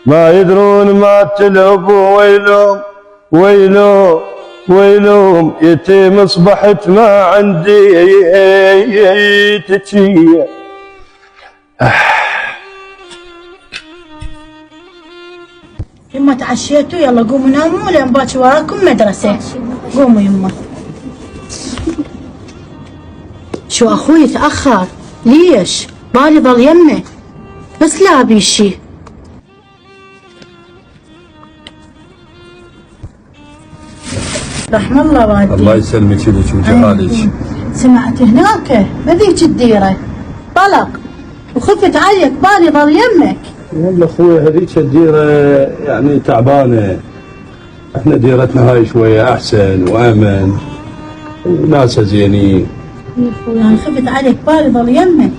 ما يدرون ما تلهبوا. ويلوم يتيم اصبحت ما عندي تجي. يما تعشيتوا؟ يلا قوموا ناموا لين باكر وراكم مدرسة. قوموا يما. شو اخوي تأخر؟ ليش؟ بالي ظل يمه بس لا ابي شي. رحم الله والدي. الله يسلمك لك وجعالك. سمعت هناك بذيك الديرة طلق وخفت عليك بالي ظل يمك. والله اخوي هذيك الديره يعني تعبانه، احنا ديرتنا هاي شويه احسن وامن وناسها زينين. يعني خفت عليك بالي ظل يمك.